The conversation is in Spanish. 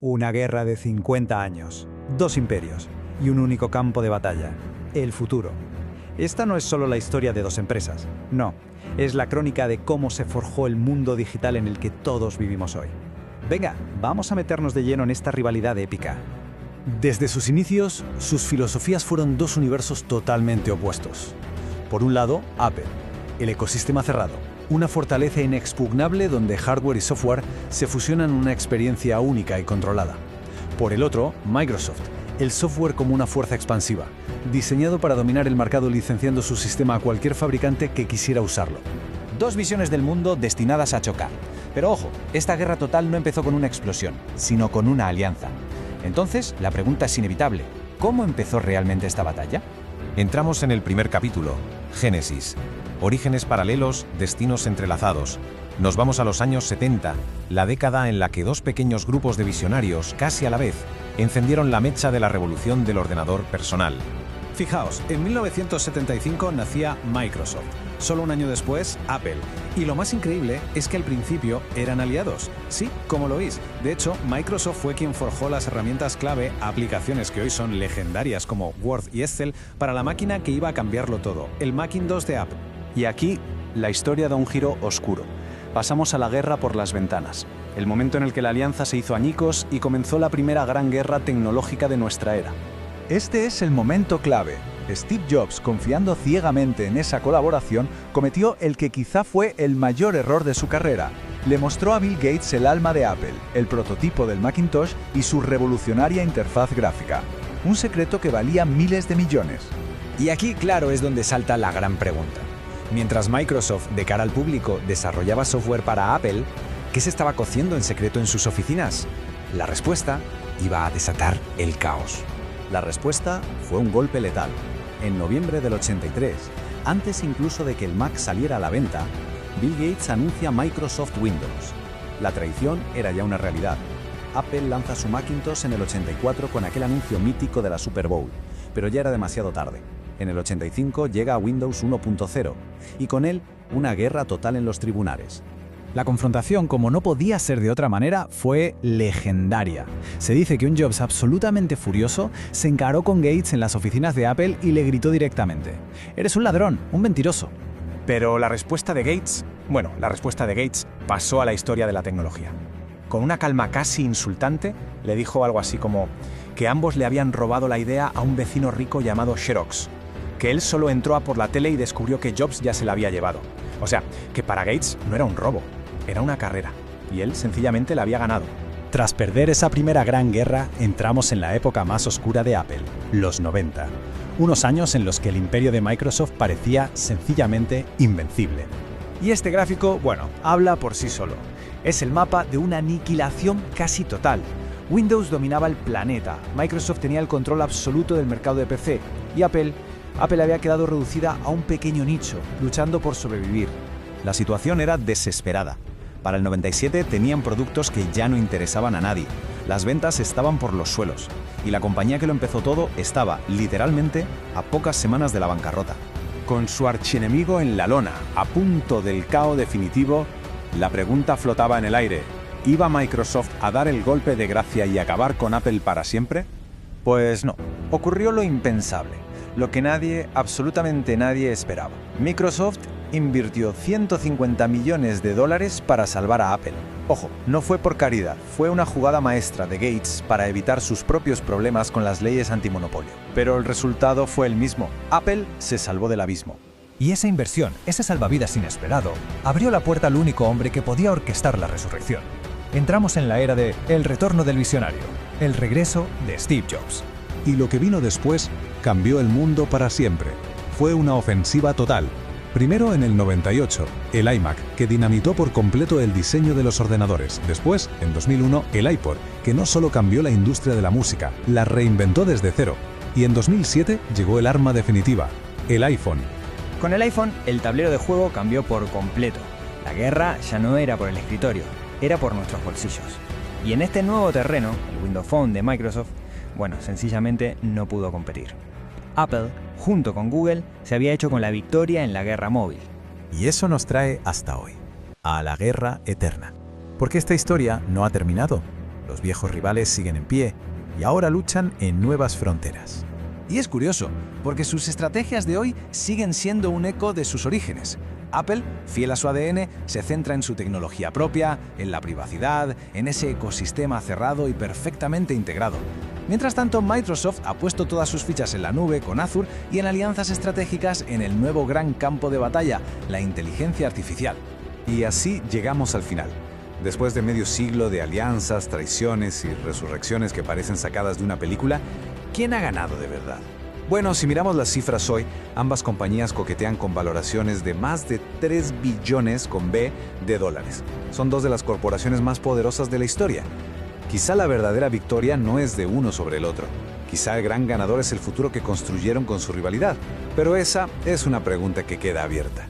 Una guerra de 50 años, dos imperios y un único campo de batalla, el futuro. Esta no es solo la historia de dos empresas, no, es la crónica de cómo se forjó el mundo digital en el que todos vivimos hoy. Venga, vamos a meternos de lleno en esta rivalidad épica. Desde sus inicios, sus filosofías fueron dos universos totalmente opuestos. Por un lado, Apple, el ecosistema cerrado, una fortaleza inexpugnable donde hardware y software se fusionan en una experiencia única y controlada. Por el otro, Microsoft, el software como una fuerza expansiva, diseñado para dominar el mercado licenciando su sistema a cualquier fabricante que quisiera usarlo. Dos visiones del mundo destinadas a chocar. Pero ojo, esta guerra total no empezó con una explosión, sino con una alianza. Entonces, la pregunta es inevitable. ¿Cómo empezó realmente esta batalla? Entramos en el primer capítulo, Génesis. Orígenes paralelos, destinos entrelazados. Nos vamos a los años 70, la década en la que dos pequeños grupos de visionarios, casi a la vez, encendieron la mecha de la revolución del ordenador personal. Fijaos, en 1975 nacía Microsoft, solo un año después Apple. Y lo más increíble es que al principio eran aliados. Sí, como lo oís. De hecho, Microsoft fue quien forjó las herramientas clave a aplicaciones que hoy son legendarias como Word y Excel para la máquina que iba a cambiarlo todo, el Macintosh de Apple. Y aquí, la historia da un giro oscuro. Pasamos a la guerra por las ventanas, el momento en el que la alianza se hizo añicos y comenzó la primera gran guerra tecnológica de nuestra era. Este es el momento clave. Steve Jobs, confiando ciegamente en esa colaboración, cometió el que quizá fue el mayor error de su carrera. Le mostró a Bill Gates el alma de Apple, el prototipo del Macintosh y su revolucionaria interfaz gráfica. Un secreto que valía miles de millones. Y aquí, claro, es donde salta la gran pregunta. Mientras Microsoft, de cara al público, desarrollaba software para Apple, ¿qué se estaba cociendo en secreto en sus oficinas? La respuesta iba a desatar el caos. La respuesta fue un golpe letal. En noviembre del 83, antes incluso de que el Mac saliera a la venta, Bill Gates anuncia Microsoft Windows. La traición era ya una realidad. Apple lanza su Macintosh en el 84 con aquel anuncio mítico de la Super Bowl, pero ya era demasiado tarde. En el 85 llega Windows 1.0 y con él una guerra total en los tribunales. La confrontación, como no podía ser de otra manera, fue legendaria. Se dice que un Jobs absolutamente furioso se encaró con Gates en las oficinas de Apple y le gritó directamente: «Eres un ladrón, un mentiroso». Pero la respuesta de Gates pasó a la historia de la tecnología. Con una calma casi insultante, le dijo algo así como que ambos le habían robado la idea a un vecino rico llamado Xerox, que él solo entró a por la tele y descubrió que Jobs ya se la había llevado. O sea, que para Gates no era un robo, era una carrera, y él sencillamente la había ganado. Tras perder esa primera gran guerra, entramos en la época más oscura de Apple, los 90. Unos años en los que el imperio de Microsoft parecía sencillamente invencible. Y este gráfico, habla por sí solo. Es el mapa de una aniquilación casi total. Windows dominaba el planeta, Microsoft tenía el control absoluto del mercado de PC, y Apple había quedado reducida a un pequeño nicho, luchando por sobrevivir. La situación era desesperada. Para el 97 tenían productos que ya no interesaban a nadie. Las ventas estaban por los suelos. Y la compañía que lo empezó todo estaba, literalmente, a pocas semanas de la bancarrota. Con su archienemigo en la lona, a punto del caos definitivo, la pregunta flotaba en el aire. ¿Iba Microsoft a dar el golpe de gracia y acabar con Apple para siempre? Pues no. Ocurrió lo impensable. Lo que nadie, absolutamente nadie esperaba. Microsoft invirtió $150 millones para salvar a Apple. Ojo, no fue por caridad, fue una jugada maestra de Gates para evitar sus propios problemas con las leyes antimonopolio. Pero el resultado fue el mismo. Apple se salvó del abismo. Y esa inversión, ese salvavidas inesperado, abrió la puerta al único hombre que podía orquestar la resurrección. Entramos en la era de el retorno del visionario, el regreso de Steve Jobs. Y lo que vino después cambió el mundo para siempre. Fue una ofensiva total. Primero en el 98, el iMac, que dinamitó por completo el diseño de los ordenadores. Después, en 2001, el iPod, que no solo cambió la industria de la música, la reinventó desde cero. Y en 2007 llegó el arma definitiva, el iPhone. Con el iPhone, el tablero de juego cambió por completo. La guerra ya no era por el escritorio, era por nuestros bolsillos. Y en este nuevo terreno, el Windows Phone de Microsoft, sencillamente no pudo competir. Apple, junto con Google, se había hecho con la victoria en la guerra móvil. Y eso nos trae hasta hoy, a la guerra eterna. Porque esta historia no ha terminado. Los viejos rivales siguen en pie y ahora luchan en nuevas fronteras. Y es curioso, porque sus estrategias de hoy siguen siendo un eco de sus orígenes. Apple, fiel a su ADN, se centra en su tecnología propia, en la privacidad, en ese ecosistema cerrado y perfectamente integrado. Mientras tanto, Microsoft ha puesto todas sus fichas en la nube con Azure y en alianzas estratégicas en el nuevo gran campo de batalla, la inteligencia artificial. Y así llegamos al final. Después de medio siglo de alianzas, traiciones y resurrecciones que parecen sacadas de una película, ¿quién ha ganado de verdad? Bueno, si miramos las cifras hoy, ambas compañías coquetean con valoraciones de más de 3 billones con B de dólares. Son dos de las corporaciones más poderosas de la historia. Quizá la verdadera victoria no es de uno sobre el otro. Quizá el gran ganador es el futuro que construyeron con su rivalidad. Pero esa es una pregunta que queda abierta.